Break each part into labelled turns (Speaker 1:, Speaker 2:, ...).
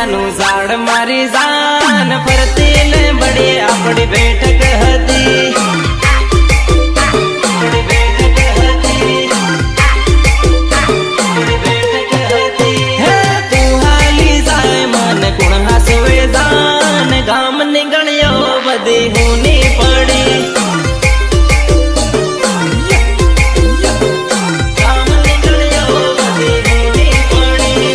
Speaker 1: લીમડાનું ઝાડ મારી જાન ફરતી લીમડી આપણી બેઠક હતી ગામ ની ગણ્યો બધી હુની પડી ગામ ની ગણ્યો બધી હુની પડી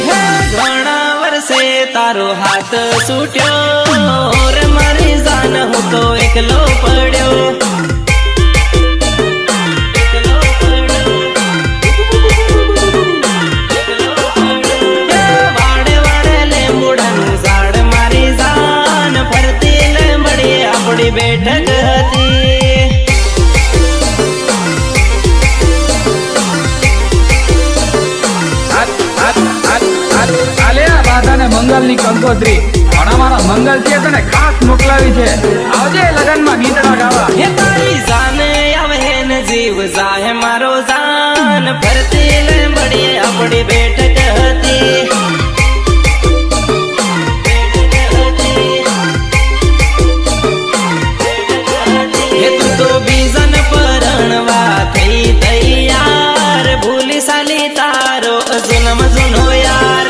Speaker 1: ઘણા વર્ષે તારો હાથ છૂટ્યો રે મારી જાન હું તો એકલો પડ્યો વાડે વાડે લીમડાનું ઝાડ મારી જાન ફરતી લીમડી આપણી બેઠક હતી
Speaker 2: મંગલ ની કંકોત્રી પણ અમારા મંગલ છે તને ખાસ મોકલાવી છે આવજે લગન માં ગીતડા ગાવા
Speaker 1: હે તારી જાન આવે ને જીવ જાહે મારો જાન ફરતી લીમડી આપણી બેઠક હતી હે તું તો બીજન પરણવા થઈ તૈયાર ભૂલી સાલી તારો જન્મ જૂનો યાર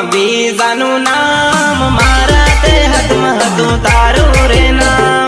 Speaker 1: બીજાનું નામ મારા તે હાથમાં હતું તારું રે નામ